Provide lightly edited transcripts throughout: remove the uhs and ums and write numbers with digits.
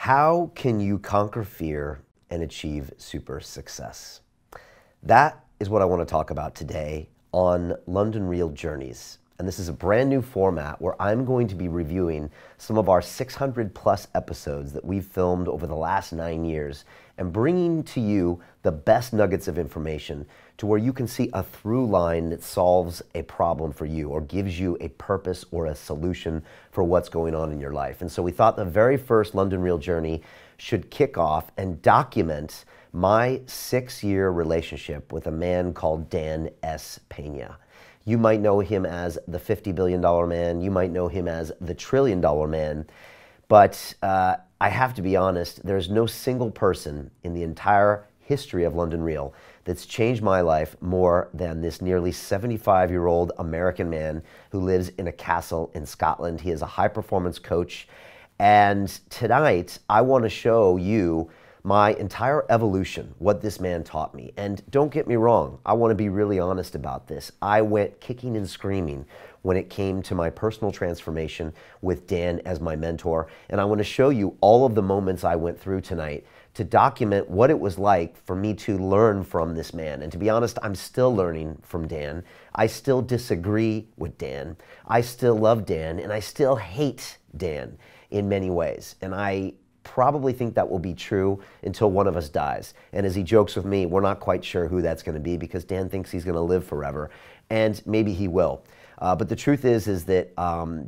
How can you conquer fear and achieve super success? That is what I want to talk about today on London Real Journeys. And this is a brand new format where I'm going to be reviewing some of our 600 plus episodes that we've filmed over the last 9 years and bringing to you the best nuggets of information to where you can see a through line that solves a problem for you or gives you a purpose or a solution for what's going on in your life. And so we thought the very first London Real Journey should kick off and document my 6-year relationship with a man called Dan S. Pena. You might know him as the $50 billion man. You might know him as the $1 trillion man. But I have to be honest, there's no single person in the entire history of London Real that's changed my life more than this nearly 75-year-old American man who lives in a castle in Scotland. He is a high-performance coach. And tonight, I want to show you my entire evolution, what this man taught me. And don't get me wrong, I want to be really honest about this. I went kicking and screaming when it came to my personal transformation with Dan as my mentor. And I want to show you all of the moments I went through tonight to document what it was like for me to learn from this man. And to be honest, I'm still learning from Dan. I still disagree with Dan. I still love Dan, and I still hate Dan in many ways. And I probably think that will be true until one of us dies. And as he jokes with me, we're not quite sure who that's going to be because Dan thinks he's going to live forever, and maybe he will. But the truth is that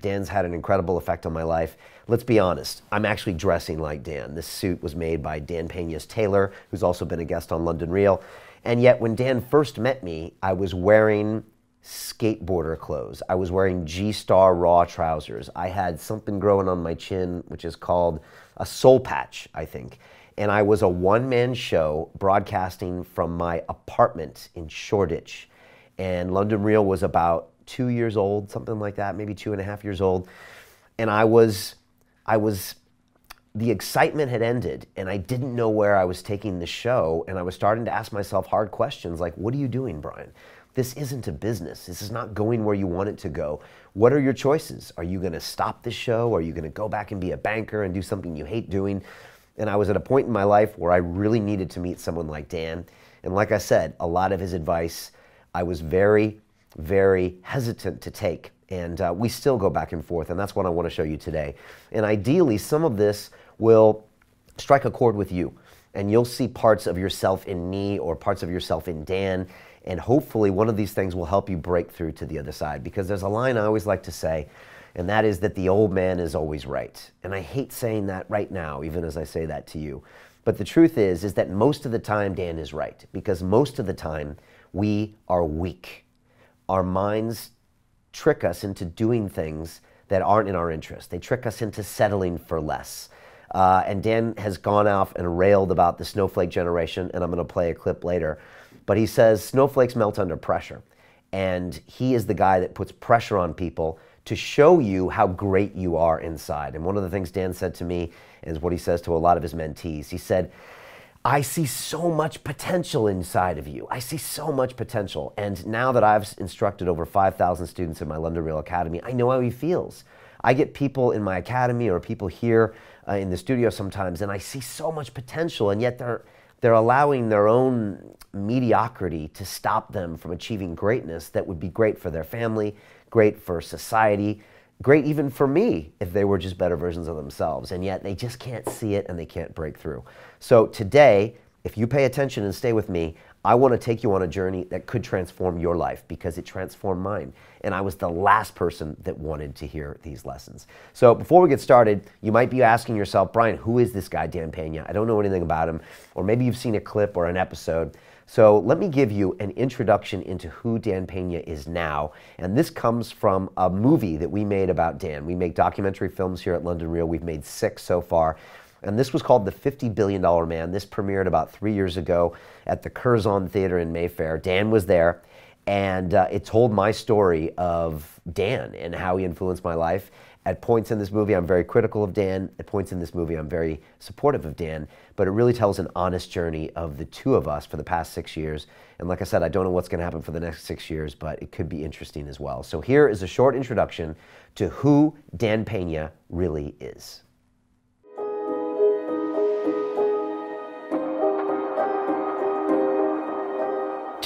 Dan's had an incredible effect on my life. Let's be honest, I'm actually dressing like Dan. This suit was made by Dan Peña's tailor, who's also been a guest on London Real. And yet when Dan first met me, I was wearing skateboarder clothes. I was wearing G-Star Raw trousers. I had something growing on my chin, which is called a soul patch, I think. And I was a one-man show broadcasting from my apartment in Shoreditch. And London Real was about 2 years old, something like that, maybe 2.5 years old. And the excitement had ended and I didn't know where I was taking the show. And I was starting to ask myself hard questions like, what are you doing, Brian? This isn't a business. This is not going where you want it to go. What are your choices? Are you going to stop the show? Are you going to go back and be a banker and do something you hate doing? And I was at a point in my life where I really needed to meet someone like Dan. And like I said, a lot of his advice, I was very, very hesitant to take. And we still go back and forth. And that's what I want to show you today. And ideally, some of this will strike a chord with you. And you'll see parts of yourself in me or parts of yourself in Dan. And hopefully one of these things will help you break through to the other side. Because there's a line I always like to say, and that is that the old man is always right. And I hate saying that right now, even as I say that to you. But the truth is that most of the time Dan is right. Because most of the time we are weak. Our minds trick us into doing things that aren't in our interest. They trick us into settling for less. And Dan has gone off and railed about the snowflake generation, and I'm going to play a clip later. But he says snowflakes melt under pressure. And he is the guy that puts pressure on people to show you how great you are inside. And one of the things Dan said to me is what he says to a lot of his mentees. He said, I see so much potential inside of you. I see so much potential. And now that I've instructed over 5,000 students in my London Real Academy, I know how he feels. I get people in my academy or people here in the studio sometimes, and I see so much potential, and yet they're allowing their own mediocrity to stop them from achieving greatness that would be great for their family, great for society, great even for me if they were just better versions of themselves. And yet they just can't see it and they can't break through. So today, if you pay attention and stay with me, I want to take you on a journey that could transform your life because it transformed mine. And I was the last person that wanted to hear these lessons. So before we get started, you might be asking yourself, Brian, who is this guy, Dan Pena? I don't know anything about him. Or maybe you've seen a clip or an episode. So let me give you an introduction into who Dan Pena is now. And this comes from a movie that we made about Dan. We make documentary films here at London Real. We've made 6 so far. And this was called The $50 Billion Man. This premiered about 3 years ago at the Curzon Theater in Mayfair. Dan was there, and it told my story of Dan and how he influenced my life. At points in this movie, I'm very critical of Dan. At points in this movie, I'm very supportive of Dan. But it really tells an honest journey of the two of us for the past 6 years. And like I said, I don't know what's going to happen for the next 6 years, but it could be interesting as well. So here is a short introduction to who Dan Pena really is.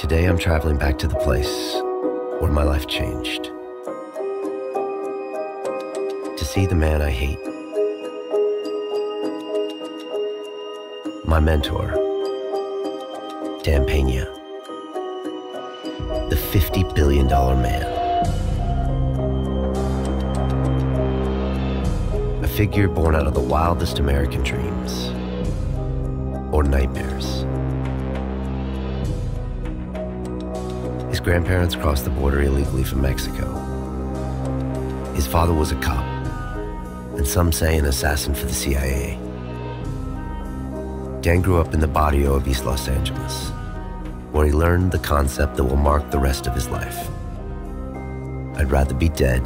Today I'm traveling back to the place where my life changed. To see the man I hate. My mentor, Dan Pena. The $50 billion man. A figure born out of the wildest American dreams. Or nightmares. His grandparents crossed the border illegally from Mexico. His father was a cop, and some say an assassin for the CIA. Dan grew up in the barrio of East Los Angeles, where he learned the concept that will mark the rest of his life. I'd rather be dead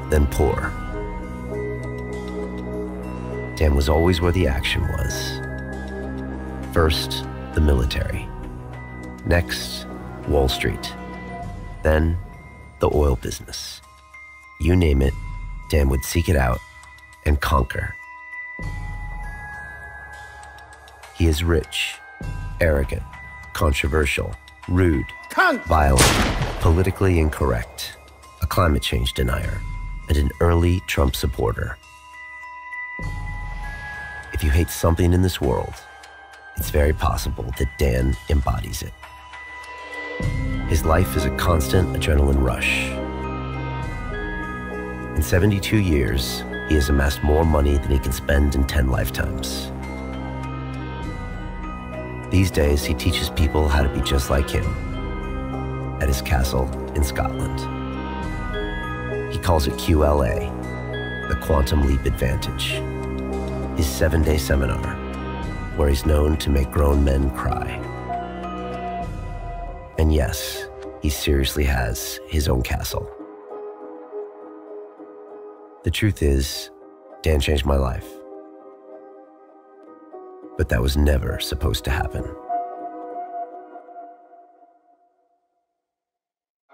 than poor. Dan was always where the action was. First, the military. Next, Wall Street. Then, the oil business. You name it, Dan would seek it out and conquer. He is rich, arrogant, controversial, rude, violent, politically incorrect, a climate change denier, and an early Trump supporter. If you hate something in this world, it's very possible that Dan embodies it. His life is a constant adrenaline rush. In 72 years, he has amassed more money than he can spend in 10 lifetimes. These days, he teaches people how to be just like him at his castle in Scotland. He calls it QLA, the Quantum Leap Advantage, his 7-day seminar, where he's known to make grown men cry. And yes, he seriously has his own castle. The truth is, Dan changed my life. But that was never supposed to happen.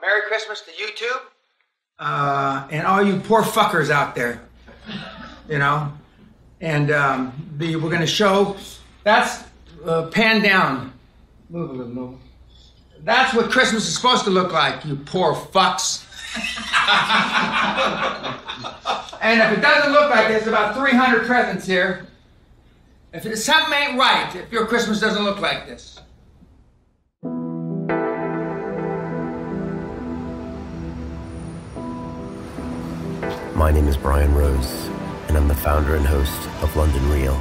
Merry Christmas to YouTube. And all you poor fuckers out there, you know. And we're going to show, that's pan down. Move a little, move. That's what Christmas is supposed to look like, you poor fucks. And if it doesn't look like this, about 300 presents here. If something ain't right, if your Christmas doesn't look like this. My name is Brian Rose, and I'm the founder and host of London Real.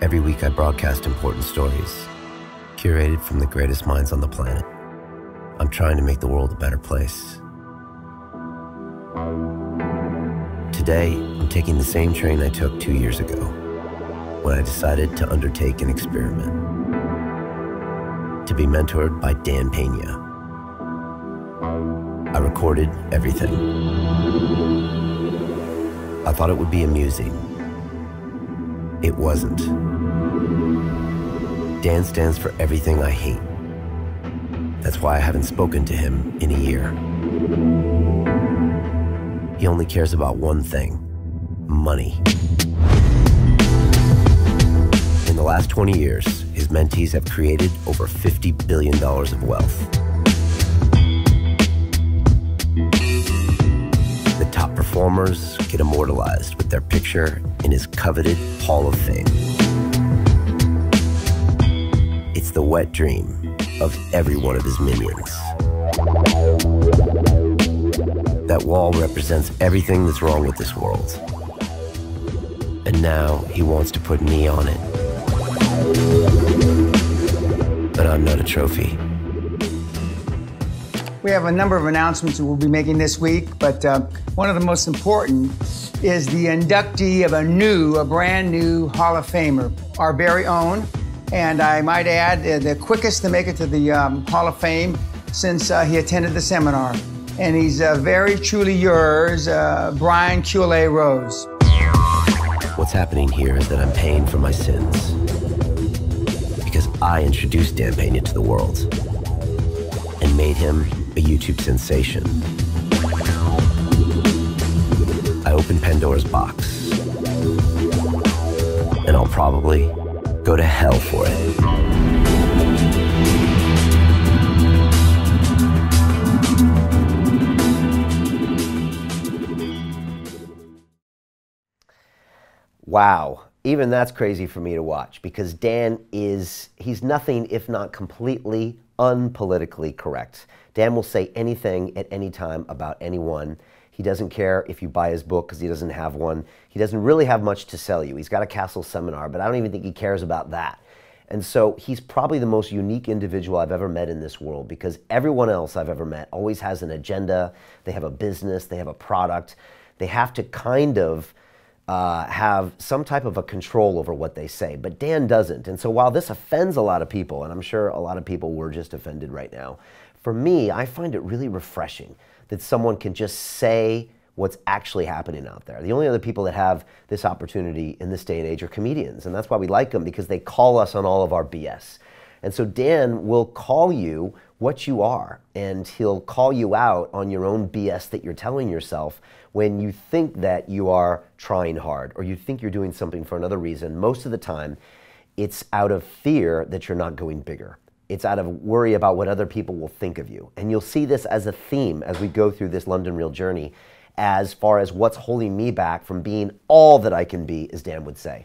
Every week I broadcast important stories, curated from the greatest minds on the planet. I'm trying to make the world a better place. Today, I'm taking the same train I took 2 years ago, when I decided to undertake an experiment. To be mentored by Dan Pena. I recorded everything. I thought it would be amusing. It wasn't. Dan stands for everything I hate. That's why I haven't spoken to him in a year. He only cares about one thing: money. In the last 20 years, his mentees have created over $50 billion of wealth. The top performers get immortalized with their picture in his coveted Hall of Fame. It's the wet dream of every one of his minions. That wall represents everything that's wrong with this world. And now he wants to put me on it. But I'm not a trophy. We have a number of announcements we'll be making this week, but one of the most important is the inductee of a brand new Hall of Famer, our very own, and I might add, the quickest to make it to the Hall of Fame since he attended the seminar. And he's very truly yours, Brian QLA Rose. What's happening here is that I'm paying for my sins. Because I introduced Dan Pena to the world and made him a YouTube sensation. I opened Pandora's box. And I'll probably go to hell for it. Wow. Even that's crazy for me to watch because he's nothing if not completely unpolitically correct. Dan will say anything at any time about anyone. He doesn't care if you buy his book because he doesn't have one. He doesn't really have much to sell you. He's got a Castle seminar, but I don't even think he cares about that. And so he's probably the most unique individual I've ever met in this world because everyone else I've ever met always has an agenda. They have a business. They have a product. They have to kind of have some type of a control over what they say, but Dan doesn't. And so while this offends a lot of people, and I'm sure a lot of people were just offended right now, for me, I find it really refreshing that someone can just say what's actually happening out there. The only other people that have this opportunity in this day and age are comedians, and that's why we like them, because they call us on all of our BS. And so Dan will call you what you are, and he'll call you out on your own BS that you're telling yourself when you think that you are trying hard or you think you're doing something for another reason. Most of the time, it's out of fear that you're not going bigger. It's out of worry about what other people will think of you. And you'll see this as a theme as we go through this London Real journey, as far as what's holding me back from being all that I can be, as Dan would say.